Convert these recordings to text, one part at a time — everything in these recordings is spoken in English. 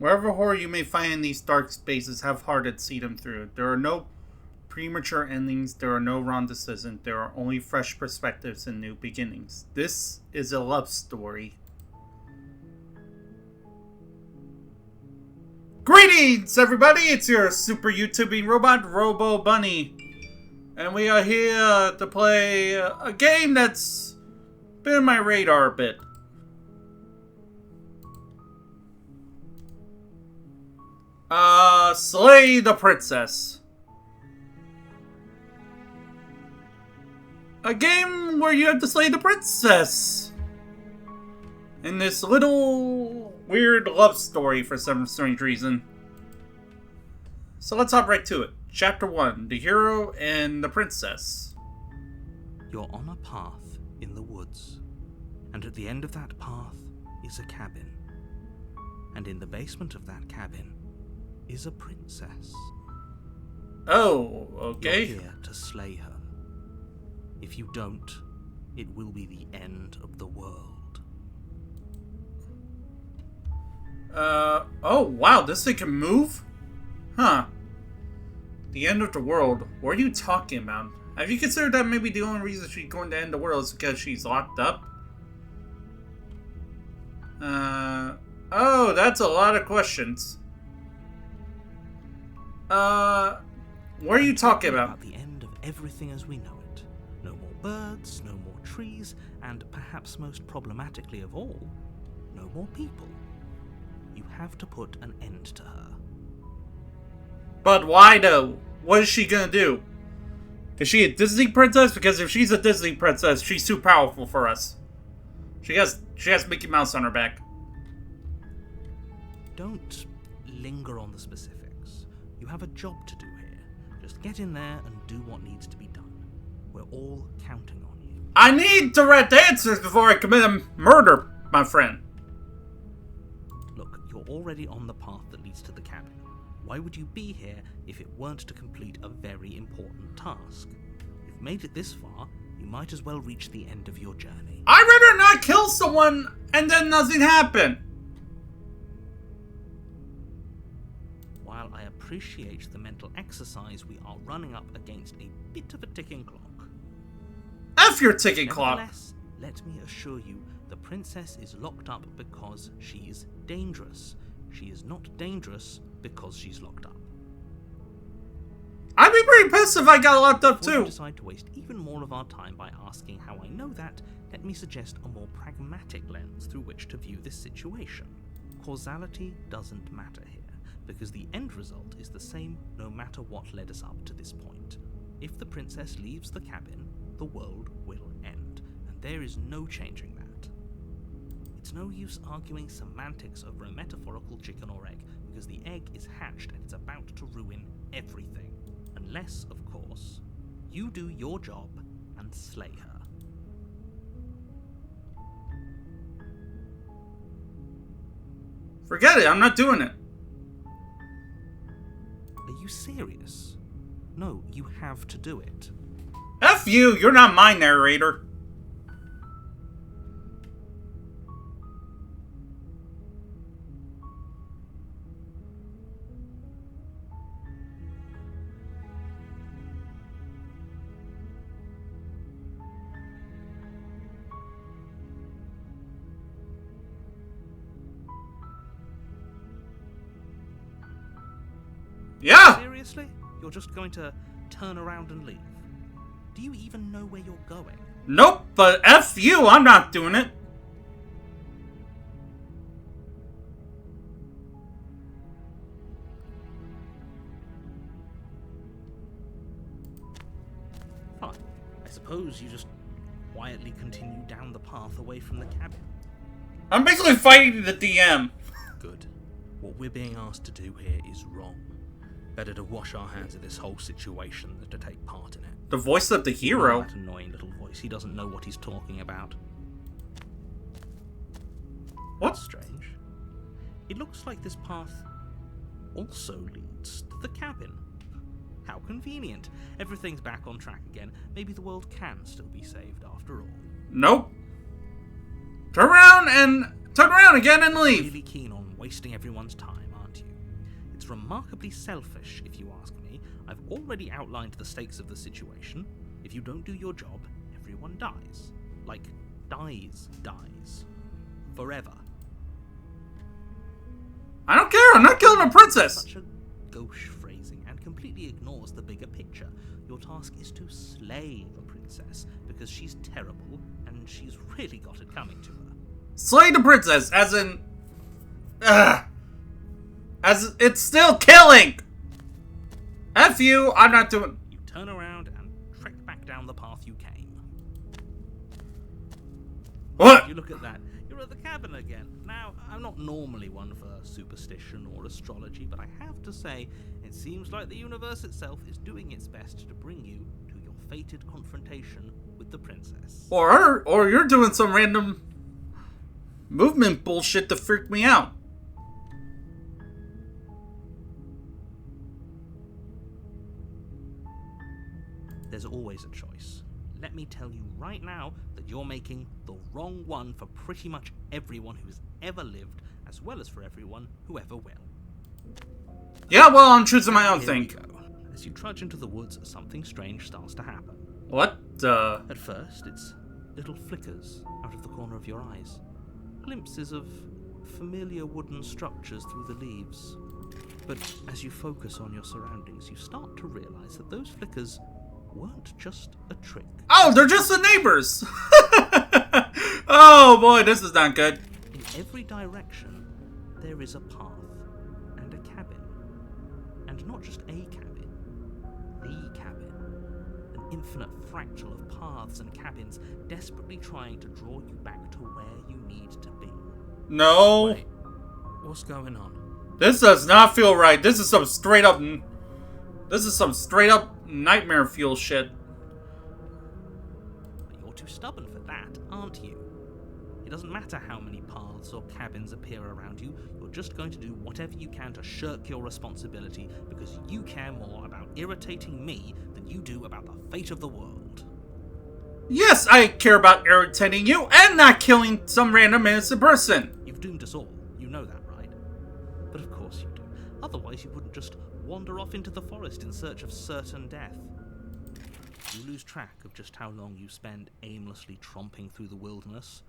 Wherever horror you may find in these dark spaces, have heart and see them through. There are no premature endings, there are no wrong decisions, there are only fresh perspectives and new beginnings. This is a love story. Greetings, everybody! It's your super YouTubing robot, Robo Bunny. And we are here to play a game that's been on my radar a bit. Slay the Princess. A game where you have to slay the princess. In this little weird love story for some strange reason. So let's hop right to it. Chapter 1, The Hero and the Princess. You're on a path in the woods, and at the end of that path is a cabin. And in the basement of that cabin is a princess. Oh, okay. You're here to slay her. If you don't, it will be the end of the world. Oh wow, this thing can move? Huh. The end of the world? What are you talking about? Have you considered that maybe the only reason she's going to end the world is because she's locked up? Oh, that's a lot of questions. What are you talking about? The end of everything as we know it. No more birds, no more trees, and perhaps most problematically of all, no more people. You have to put an end to her. But why though? What is she gonna do? Is she a Disney princess? Because if she's a Disney princess, she's too powerful for us. She has Mickey Mouse on her back. Don't linger on the specifics. You have a job to do here. Just get in there and do what needs to be done. We're all counting on you. I need to read answers before I commit a murder, my friend. Look, you're already on the path that leads to the cabin. Why would you be here if it weren't to complete a very important task? You've made it this far, you might as well reach the end of your journey. I'd rather not kill someone and then nothing happen. While I appreciate the mental exercise, we are running up against a bit of a ticking clock. F your ticking clock. Nevertheless, let me assure you, the princess is locked up because she's dangerous. She is not dangerous because she's locked up. I'd be pretty pissed if I got locked up Before too. you decide to waste even more of our time by asking how I know that, let me suggest a more pragmatic lens through which to view this situation. Causality doesn't matter here, because the end result is the same no matter what led us up to this point. If the princess leaves the cabin, the world will end, and there is no changing that. It's no use arguing semantics over a metaphorical chicken or egg, because the egg is hatched and it's about to ruin everything. Unless, of course, you do your job and slay her. Forget it, I'm not doing it. Are you serious? No, you have to do it. F you, you're not my narrator. Yeah! Seriously? You're just going to turn around and leave? Do you even know where you're going? Nope, but F you, I'm not doing it. Fine. I suppose you just quietly continue down the path away from the cabin. I'm basically fighting the DM. Good. What we're being asked to do here is wrong. Better to wash our hands of this whole situation than to take part in it. The voice of the hero. That annoying little voice. He doesn't know what he's talking about. What's strange? It looks like this path also leads to the cabin. How convenient. Everything's back on track again. Maybe the world can still be saved after all. Nope. Turn around again and leave. Really keen on wasting everyone's time, remarkably selfish, if you ask me. I've already outlined the stakes of the situation. If you don't do your job, everyone dies. Like, dies. Forever. I don't care, I'm not killing a princess! Such a gauche phrasing and completely ignores the bigger picture. Your task is to slay the princess, because she's terrible, and she's really got it coming to her. Slay the princess, as in... as it's still killing! F you, I'm not doing... You turn around and trek back down the path you came. What? If you look at that, you're at the cabin again. Now, I'm not normally one for superstition or astrology, but I have to say, it seems like the universe itself is doing its best to bring you to your fated confrontation with the princess. Or you're doing some random movement bullshit to freak me out. There's always a choice. Let me tell you right now that you're making the wrong one for pretty much everyone who's ever lived, as well as for everyone who ever will. Yeah, well, I'm choosing my own Here thing. we go. As you trudge into the woods, something strange starts to happen. What? At first, it's little flickers out of the corner of your eyes. Glimpses of familiar wooden structures through the leaves. But as you focus on your surroundings, you start to realize that those flickers weren't just a trick. Oh, they're just the neighbors! Oh boy, this is not good. In every direction, there is a path and a cabin. And not just a cabin, the cabin. An infinite fractal of paths and cabins desperately trying to draw you back to where you need to be. No. Wait, what's going on? This does not feel right. This is some straight up nightmare fuel shit. But you're too stubborn for that, aren't you? It doesn't matter how many paths or cabins appear around you, you're just going to do whatever you can to shirk your responsibility because you care more about irritating me than you do about the fate of the world. Yes, I care about irritating you and not killing some random innocent person. You've doomed us all, you know that, right? But of course you do. Otherwise you wouldn't just wander off into the forest in search of certain death. You lose track of just how long you spend aimlessly tromping through the wilderness.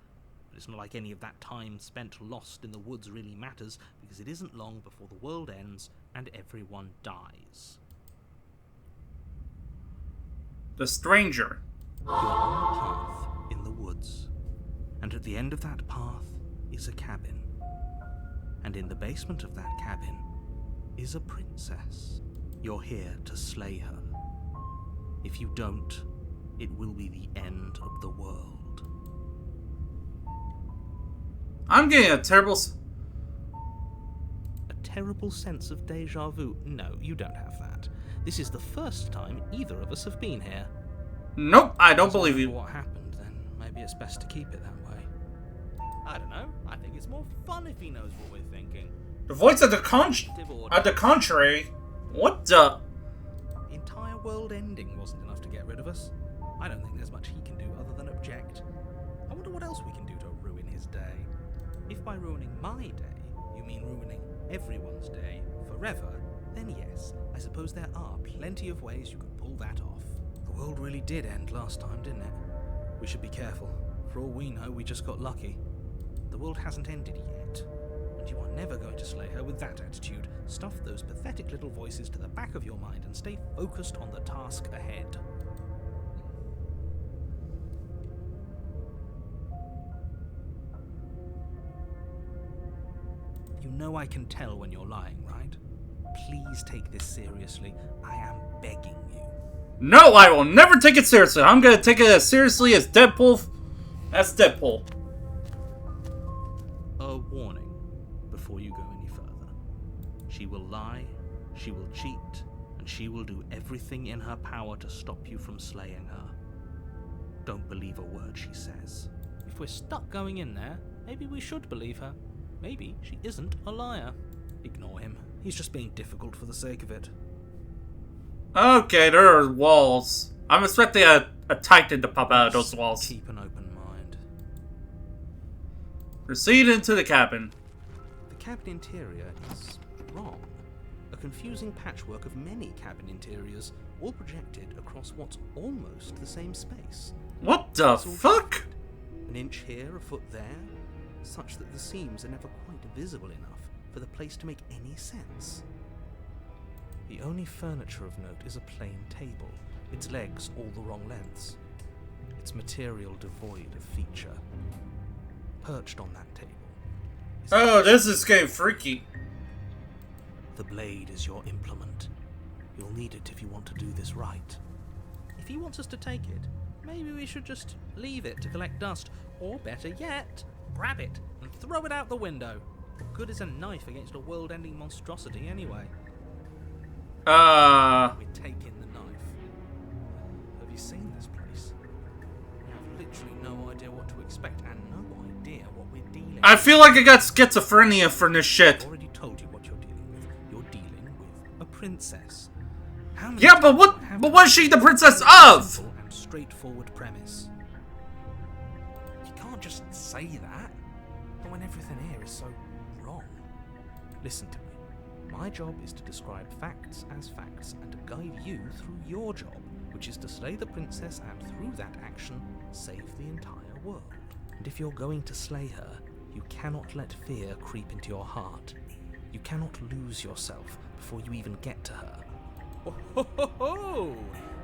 But it's not like any of that time spent lost in the woods really matters, because it isn't long before the world ends and everyone dies. The stranger. You're on a path in the woods, and at the end of that path is a cabin. And in the basement of that cabin is a princess. You're here to slay her. If you don't, it will be the end of the world. I'm getting a terrible Sense of deja vu? No, you don't have that. This is the first time either of us have been here. Nope, I don't believe you. What happened, then maybe it's best to keep it that way. I don't know. I think it's more fun if he knows what we're thinking. The voice of the contrary. What the? The entire world ending wasn't enough to get rid of us. I don't think there's much he can do other than object. I wonder what else we can do to ruin his day. If by ruining my day, you mean ruining everyone's day forever, then yes, I suppose there are plenty of ways you could pull that off. The world really did end last time, didn't it? We should be careful. For all we know, we just got lucky. The world hasn't ended yet. And you are never going to slay her with that attitude. Stuff those pathetic little voices to the back of your mind and stay focused on the task ahead. You know I can tell when you're lying, right? Please take this seriously. I am begging you. No, I will never take it seriously. I'm gonna take it as seriously as Deadpool. That's Deadpool. A warning before you go any further. She will lie, she will cheat, and she will do everything in her power to stop you from slaying her. Don't believe a word she says. If we're stuck going in there, maybe we should believe her. Maybe she isn't a liar. Ignore him. He's just being difficult for the sake of it. Okay, there are walls. I'm expecting a titan to pop out of those walls. Keep an open mind. Proceed into the cabin. The cabin interior is wrong. A confusing patchwork of many cabin interiors, all projected across what's almost the same space. What the It's all fuck? shifted. An inch here, a foot there, such that the seams are never quite visible enough for the place to make any sense. The only furniture of note is a plain table, its legs all the wrong lengths, its material devoid of feature. Perched on that table is Oh, this is getting freaky. the blade is your implement. You'll need it if you want to do this right. If he wants us to take it, maybe we should just leave it to collect dust, or better yet, grab it and throw it out the window. What good is a knife against a world-ending monstrosity anyway? We're taking the knife. Have you seen this place? We have literally no idea what to expect and no idea what we're dealing with. I feel like I got schizophrenia from this shit. I've already told you what you're dealing with. You're dealing with a princess. How many Yeah, but times what? have But you what's she the princess a of? simple and straightforward premise? You can't just say that, not when everything here is so wrong. Listen to me. My job is to describe facts as facts and to guide you through your job, which is to slay the princess and through that action, save the entire world. And if you're going to slay her, you cannot let fear creep into your heart. You cannot lose yourself before you even get to her. Oh, ho, ho, ho.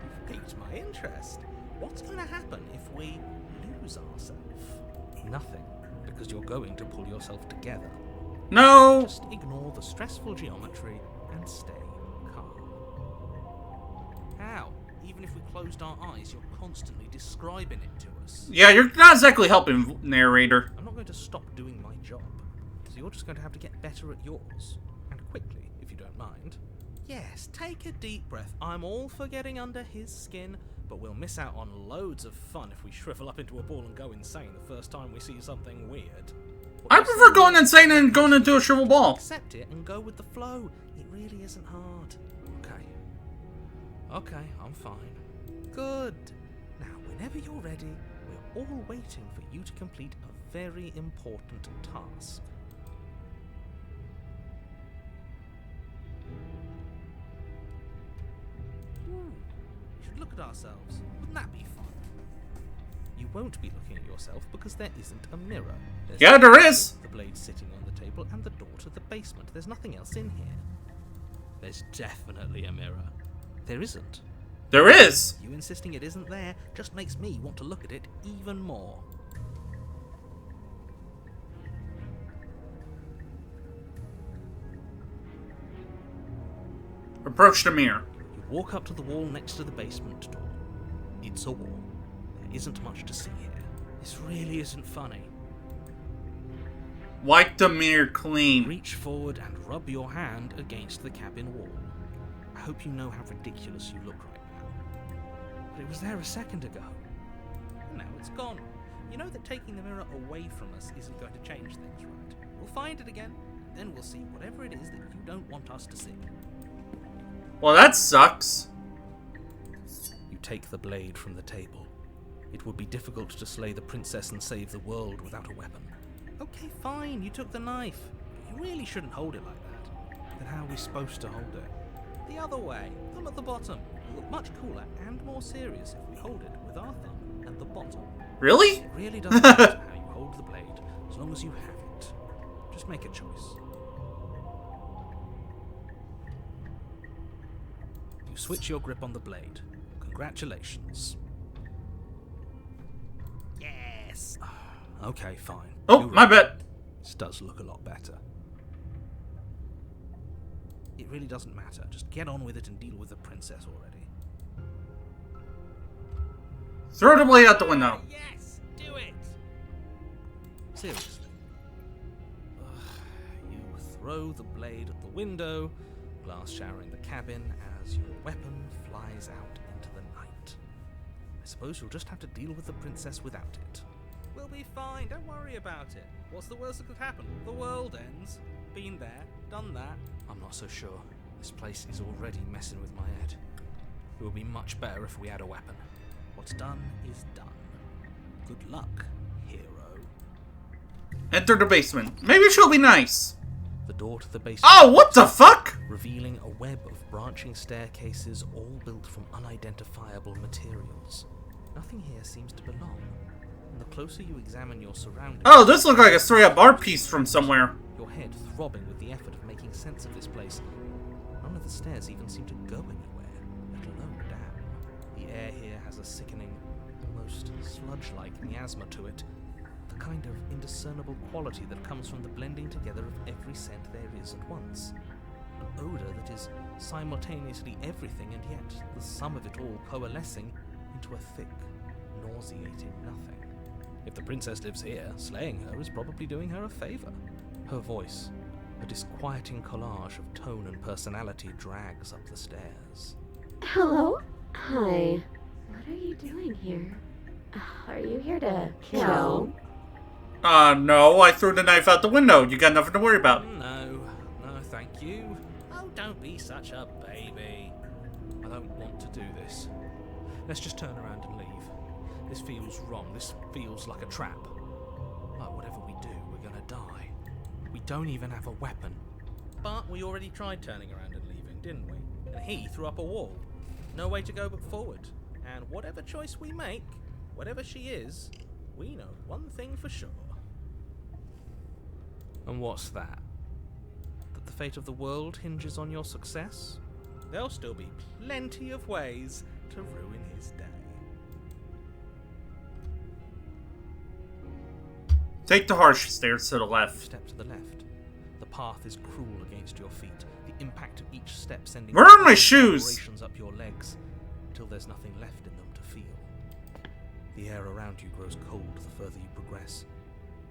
You've piqued my interest. What's going to happen if we lose ourselves? Nothing, because you're going to pull yourself together. No. Just ignore the stressful geometry and stay calm. How? Even if we closed our eyes, you're constantly describing it to us. Yeah, you're not exactly helping, narrator. I'm not going to stop doing my job, so you're just going to have to get better at yours. And quickly, if you don't mind. Yes, take a deep breath. I'm all for getting under his skin, but we'll miss out on loads of fun if we shrivel up into a ball and go insane the first time we see something weird. I prefer going insane than going into a shrivel ball. Accept it and go with the flow. It really isn't hard. Okay, I'm fine. Good. Now, whenever you're ready, we're all waiting for you to complete a very important task. We should look at ourselves. Wouldn't that be fun? You won't be looking at yourself because there isn't a mirror. There's Yeah, there is. the blade sitting on the table and the door to the basement. There's nothing else in here. There's definitely a mirror. There isn't. There is. You insisting it isn't there just makes me want to look at it even more. Approach the mirror. You walk up to the wall next to the basement door. It's a wall. There isn't much to see here. This really isn't funny. Wipe the mirror clean. Reach forward and rub your hand against the cabin wall. I hope you know how ridiculous you look right now. But it was there a second ago. And now it's gone. You know that taking the mirror away from us isn't going to change things, right? We'll find it again, and then we'll see whatever it is that you don't want us to see. Well, that sucks. You take the blade from the table. It would be difficult to slay the princess and save the world without a weapon. Okay, fine, you took the knife. You really shouldn't hold it like that. Then how are we supposed to hold it? The other way, thumb at the bottom. It'll look much cooler and more serious if we hold it with our thumb at the bottom. Really? It really doesn't matter how you hold the blade, as long as you have it. Just make a choice. You switch your grip on the blade. Congratulations. Yes! Okay, fine. Oh, You're my right. bad. This does look a lot better. It really doesn't matter. Just get on with it and deal with the princess already. Throw the blade out the window. Yes! Do it! Seriously. You throw the blade at the window, glass showering the cabin as your weapon flies out into the night. I suppose you'll just have to deal with the princess without it. We'll be fine, don't worry about it. What's the worst that could happen? The world ends. Been there, done that. I'm not so sure. This place is already messing with my head. It would be much better if we had a weapon. What's done is done. Good luck, hero. Enter the basement. Maybe she'll be nice. The door to the basement. Oh, what the fuck? Revealing a web of branching staircases, all built from unidentifiable materials. Nothing here seems to belong. And the closer you examine your surroundings... Oh, this looks like a straight-up art piece from somewhere. Your head throbbing with the effort of making sense of this place. None of the stairs even seem to go anywhere, let alone down. The air here has a sickening, almost sludge-like miasma to it. The kind of indiscernible quality that comes from the blending together of every scent there is at once. An odour that is simultaneously everything and yet the sum of it all coalescing into a thick, nauseating nothing. If the princess lives here, slaying her is probably doing her a favour. Her voice, a disquieting collage of tone and personality, drags up the stairs. Hello? Hi. What are you doing here? Are you here to kill? No, I threw the knife out the window. You got nothing to worry about. No, thank you. Oh, don't be such a baby. I don't want to do this. Let's just turn around and leave. This feels wrong. This feels like a trap. Like whatever we do, we're gonna die. We don't even have a weapon. But we already tried turning around and leaving, didn't we? And he threw up a wall. No way to go but forward. And whatever choice we make, whatever she is, we know one thing for sure. And what's that? That the fate of the world hinges on your success? There'll still be plenty of ways to ruin his day. Take the harsh stairs to the left. Step to the left. The path is cruel against your feet. The impact of each step sending Where are my shoes? vibrations up your legs until there's nothing left in them to feel. The air around you grows cold the further you progress.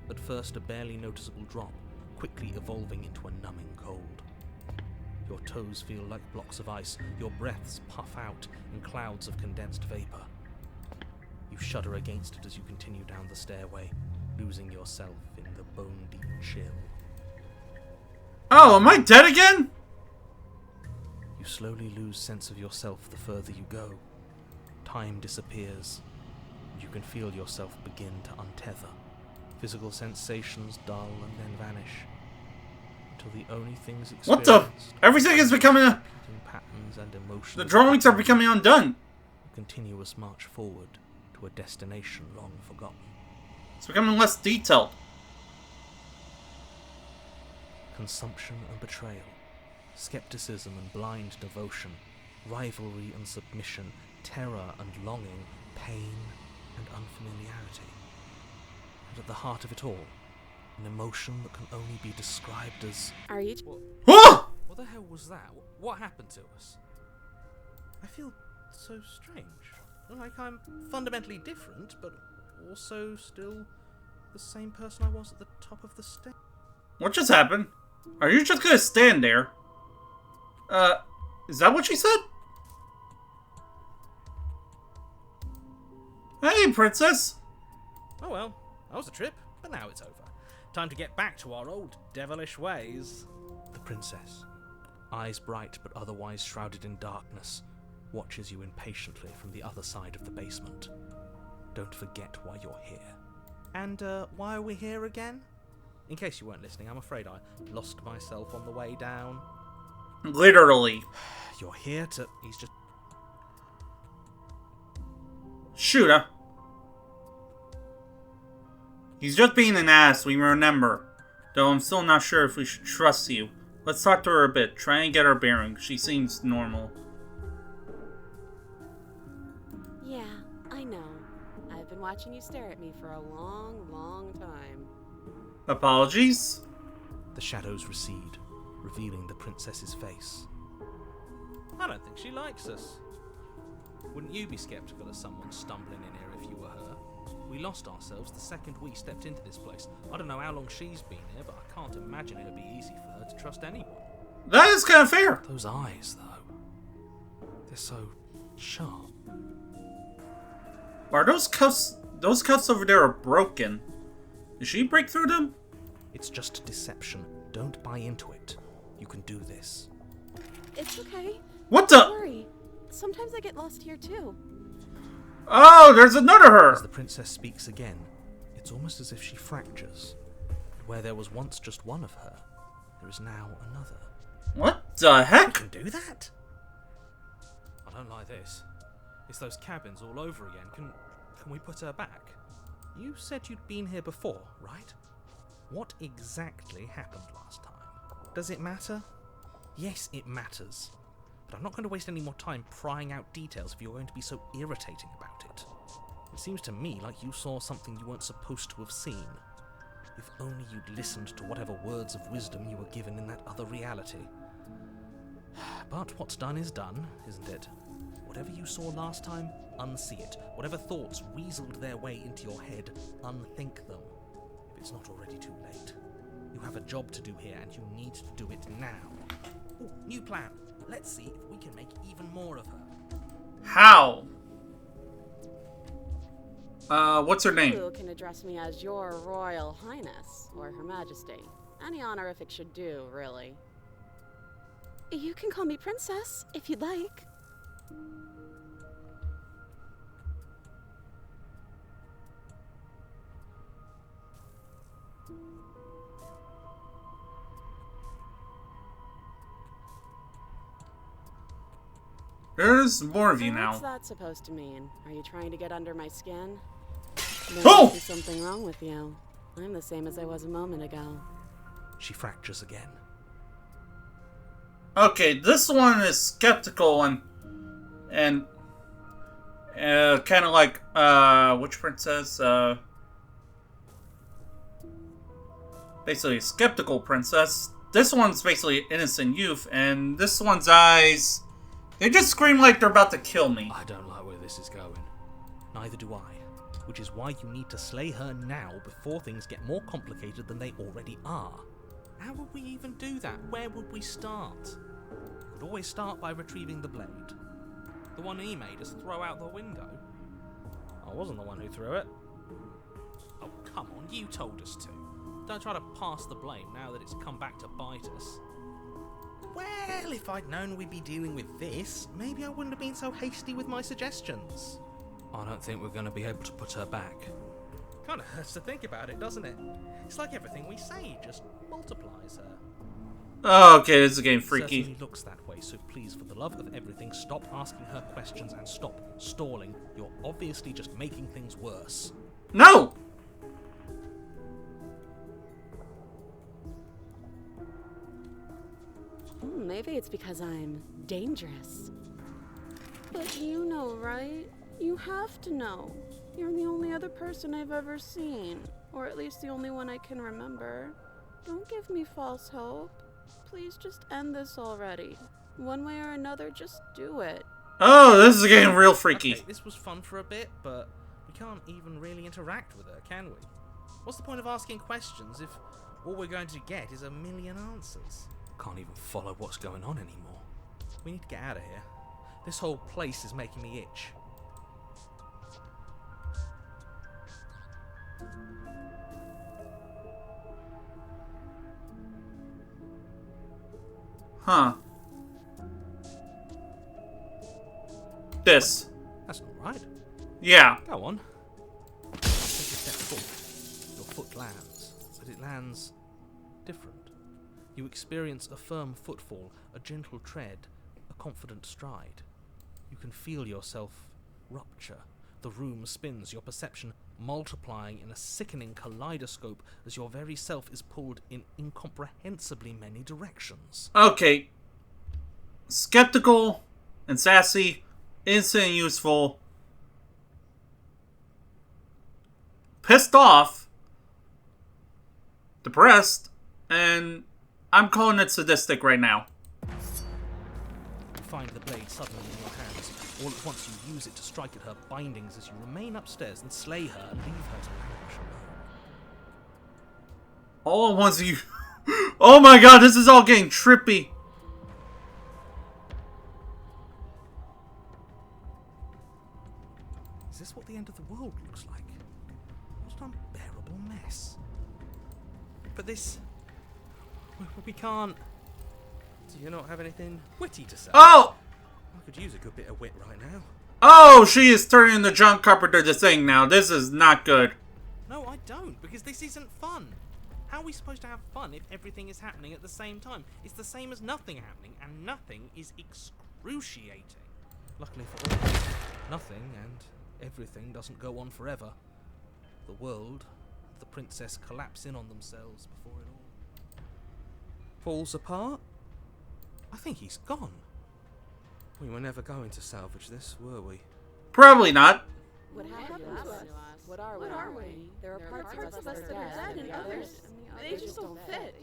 At first a barely noticeable drop, quickly evolving into a numbing cold. Your toes feel like blocks of ice. Your breaths puff out in clouds of condensed vapor. You shudder against it as you continue down the stairway, losing yourself in the bone-deep chill. Oh, am I dead again? You slowly lose sense of yourself the further you go. Time disappears, and you can feel yourself begin to untether. Physical sensations dull and then vanish, until the only things experienced... What the? Everything is becoming a... patterns and emotions... The drawings are becoming undone. A continuous march forward to a destination long forgotten. It's becoming less detailed. Consumption and betrayal, skepticism and blind devotion, rivalry and submission, terror and longing, pain and unfamiliarity. And at the heart of it all, an emotion that can only be described as... Are you... Oh! What the hell was that? What happened to us? I feel so strange. Like I'm fundamentally different, but also still the same person I was at the top of the stairs. What just happened? Are you just gonna stand there? Is that what she said? Hey, princess! Oh well, that was a trip, but now it's over. Time to get back to our old devilish ways. The princess, eyes bright but otherwise shrouded in darkness, watches you impatiently from the other side of the basement. Don't forget why you're here. And, why are we here again? In case you weren't listening, I'm afraid I lost myself on the way down. Literally. You're here to... He's just... Shoot, huh? He's just being an ass, we remember. Though I'm still not sure if we should trust you. Let's talk to her a bit, try and get her bearings. She seems normal. Yeah, I know. I've been watching you stare at me for a long, long time. Apologies? The shadows recede, revealing the princess's face. I don't think she likes us. Wouldn't you be skeptical of someone stumbling in here if you were her? We lost ourselves the second we stepped into this place. I don't know how long she's been here, but I can't imagine it'd be easy for her to trust anyone. That is kind of fair. Those eyes, though. They're so sharp. Are those cuffs over there are broken? Did she break through them? It's just deception. Don't buy into it. You can do this. It's okay. What Don't the? worry. Sometimes I get lost here too. Oh, there's another her! As the princess speaks again, it's almost as if she fractures. Where there was once just one of her, there is now another. What the You heck? can do that? I don't like this. It's those cabins all over again. Can we put her back? You said you'd been here before, right? What exactly happened last time? Does it matter? Yes, it matters. But I'm not going to waste any more time prying out details if you're going to be so irritating about it. It seems to me like you saw something you weren't supposed to have seen. If only you'd listened to whatever words of wisdom you were given in that other reality. But what's done is done, isn't it? Whatever you saw last time, unsee it. Whatever thoughts weaseled their way into your head, unthink them. If it's not already too late. You have a job to do here, and you need to do it now. Ooh, new plan. Let's see if we can make even more of her. How? What's her name? You can address me as Your Royal Highness, or Her Majesty. Any honorific should do, really. You can call me Princess, if you'd like. There's more of you What's now. that supposed to mean? Are you trying to get under my skin? There Oh! must be something wrong with you. I'm the same as I was a moment ago. She fractures again. Okay, this one is skeptical and kind of like which princess? Basically a skeptical princess. This one's basically innocent youth, and this one's eyes, they just scream like they're about to kill me. I don't like where this is going. Neither do I. Which is why you need to slay her now before things get more complicated than they already are. How would we even do that? Where would we start? We could always start by retrieving the blade. The one he made us throw out the window. I wasn't the one who threw it. Oh, come on, you told us to. Don't try to pass the blame now that it's come back to bite us. Well, if I'd known we'd be dealing with this, maybe I wouldn't have been so hasty with my suggestions. I don't think we're going to be able to put her back. Kind of hurts to think about it, doesn't it? It's like everything we say just multiplies her. Oh, okay, this is getting It freaky. certainly looks that way, so please, for the love of everything, stop asking her questions and stop stalling. You're obviously just making things worse. No! Maybe it's because I'm dangerous. But you know, right? You have to know. You're the only other person I've ever seen. Or at least the only one I can remember. Don't give me false hope. Please just end this already. One way or another, just do it. Oh, this is getting real freaky. Okay, this was fun for a bit, but we can't even really interact with her, can we? What's the point of asking questions if all we're going to get is a million answers? Can't even follow what's going on anymore. We need to get out of here. This whole place is making me itch. Huh. This. That's not right. Yeah. Go on. Take a step forward. Your foot lands, but it lands different. You experience a firm footfall, a gentle tread, a confident stride. You can feel yourself rupture. The room spins, your perception multiplying in a sickening kaleidoscope as your very self is pulled in incomprehensibly many directions. Okay. Skeptical and sassy, innocent and useful. Pissed off. Depressed. And I'm calling it sadistic right now. You find the blade suddenly in your hands. All at once you use it to strike at her bindings as you remain upstairs and slay her, leave her to languish alone. All at once you... Oh my god, this is all getting trippy. Is this what the end of the world looks like? What an unbearable mess. But this... We can't... Do you not have anything witty to say? Oh! I could use a good bit of wit right now. Oh, she is turning the John Carpenter the thing now. This is not good. No, I don't, because this isn't fun. How are we supposed to have fun if everything is happening at the same time? It's the same as nothing happening, and nothing is excruciating. Luckily for all, nothing and everything doesn't go on forever. The world, the princess collapse in on themselves before it all falls apart. I think he's gone. We were never going to salvage this, were we? Probably not. What happened to us? What are we? There are parts of us that are dead and others, they just don't fit.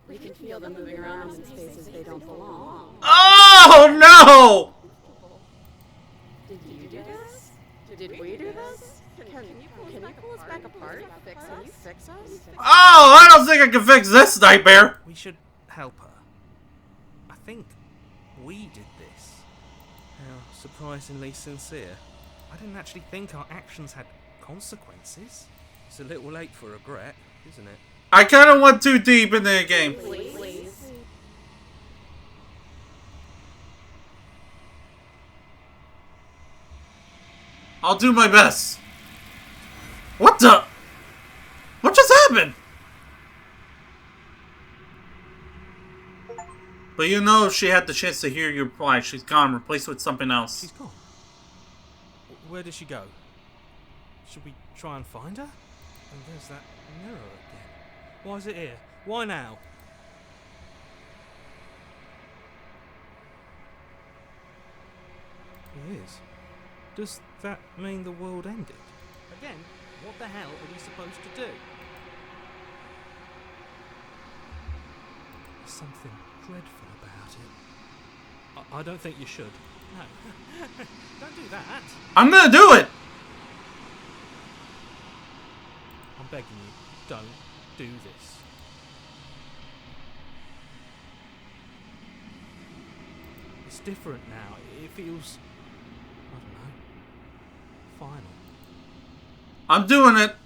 We can feel them moving around in spaces they don't belong. Oh no! Did you do this? Did we do this? Can you pull us back apart? Can you fix us? Oh, I don't think I can fix this nightmare. We should help her. I think we did this. How surprisingly sincere. I didn't actually think our actions had consequences. It's a little late for regret, isn't it? I kind of went too deep into the game. Please. I'll do my best. What the? What just happened? But you know, if she had the chance to hear your reply, she's gone, replaced with something else. She's gone. Where did she go? Should we try and find her? And there's that mirror again. Why is it here? Why now? It is. Does that mean the world ended? Again, what the hell are we supposed to do? There's something dreadful about it. I don't think you should. No. Don't do that. I'm gonna do it! I'm begging you, don't do this. It's different now. It feels, I don't know, final. I'm doing it.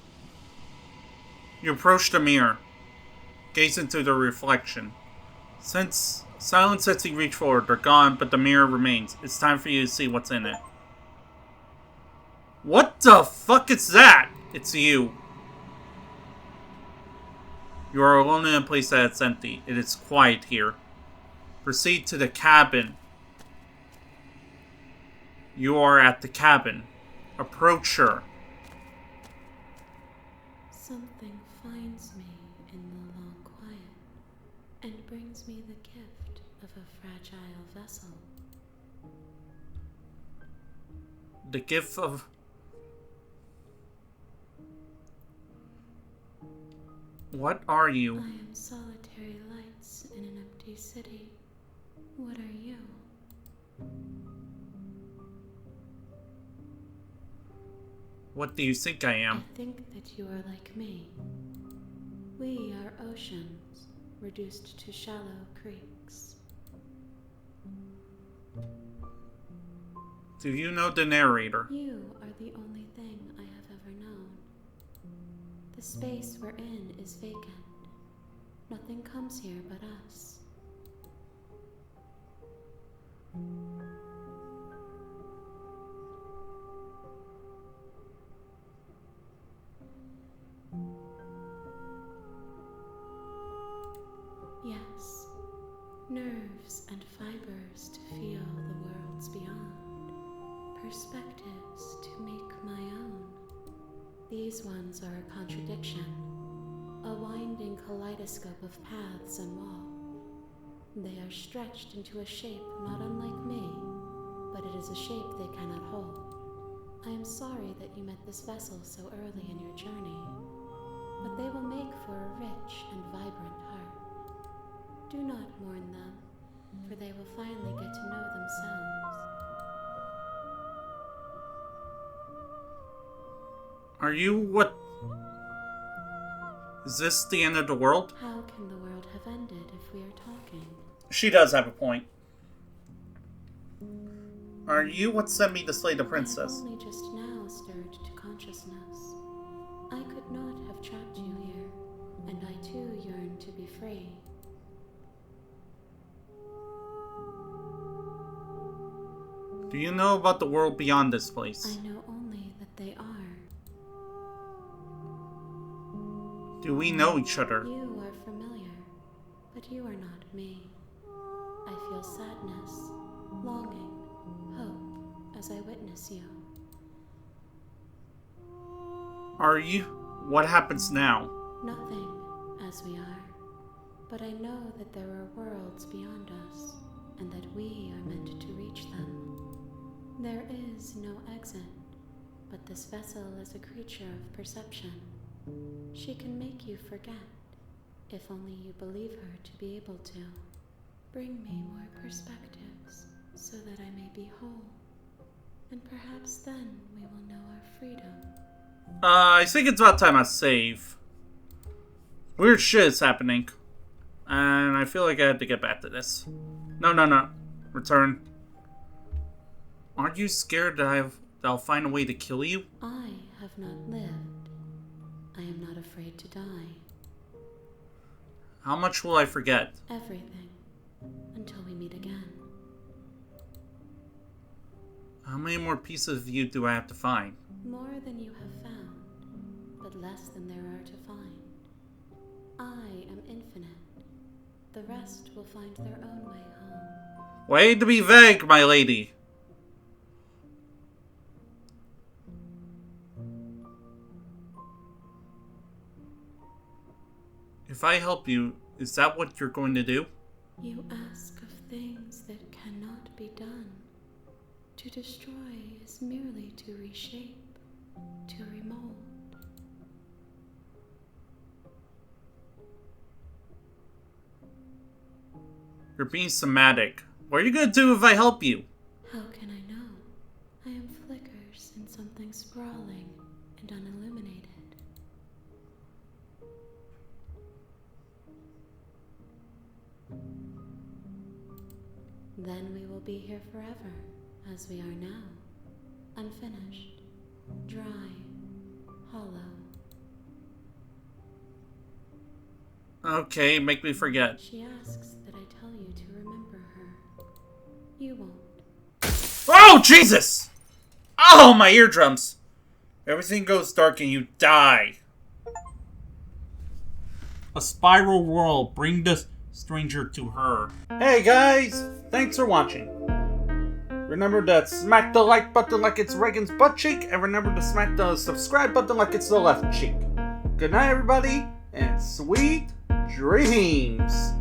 You approach the mirror. Gaze into the reflection. Silence as you reach forward. They're gone, but the mirror remains. It's time for you to see what's in it. What the fuck is that? It's you. You are alone in a place that is empty. It is quiet here. Proceed to the cabin. You are at the cabin. Approach her. Something finds me in the long quiet and brings me the gift of a fragile vessel. The gift of... What are you? I am solitary lights in an empty city. What are you? What do you think I am? I think that you are like me. We are oceans, reduced to shallow creeks. Do you know the narrator? You are the only thing I have ever known. The space we're in is vacant. Nothing comes here but us. Yes, nerves and fibers to feel the worlds beyond, perspectives to make my own. These ones are a contradiction, a winding kaleidoscope of paths and wall. They are stretched into a shape not unlike me, but it is a shape they cannot hold. I am sorry that you met this vessel so early in your journey, but they will make for a rich and vibrant heart. Do not mourn them, for they will finally get to know themselves. Are you what? Is this the end of the world? How can the world have ended if we are talking? She does have a point. Are you what sent me to slay the princess? I have only just now stirred to consciousness. I could not have trapped you here, and I too yearn to be free. Do you know about the world beyond this place? I know only that they are. Do we know each other? You are familiar, but you are not me. I feel sadness, longing, hope as I witness you. Are you? What happens now? Nothing, as we are. But I know that there are worlds beyond us, and that we are meant to reach them. There is no exit, but this vessel is a creature of perception. She can make you forget, if only you believe her to be able to. Bring me more perspectives, so that I may be whole. And perhaps then we will know our freedom. I think it's about time I save. Weird shit is happening. And I feel like I have to get back to this. No. Return. Aren't you scared that I'll find a way to kill you? I have not lived. I am not afraid to die. How much will I forget? Everything. Until we meet again. How many more pieces of you do I have to find? More than you have found, but less than there are to find. I am infinite. The rest will find their own way home. Way to be vague, my lady. If I help you, is that what you're going to do? You ask of things that cannot be done. To destroy is merely to reshape, to remold. You're being somatic. What are you gonna do if I help you? How can I know? I am flickers in something sprawling and unilluminated. Then we will be here forever, as we are now. Unfinished, dry, hollow. Okay, make me forget. She asks that I tell you to remember her. You won't. Oh, Jesus! Oh, my eardrums! Everything goes dark and you die. A spiral world. Bring the stranger to her. Hey, guys! Thanks for watching. Remember to smack the like button like it's Reagan's butt cheek, and remember to smack the subscribe button like it's the left cheek. Good night, everybody, and sweet dreams!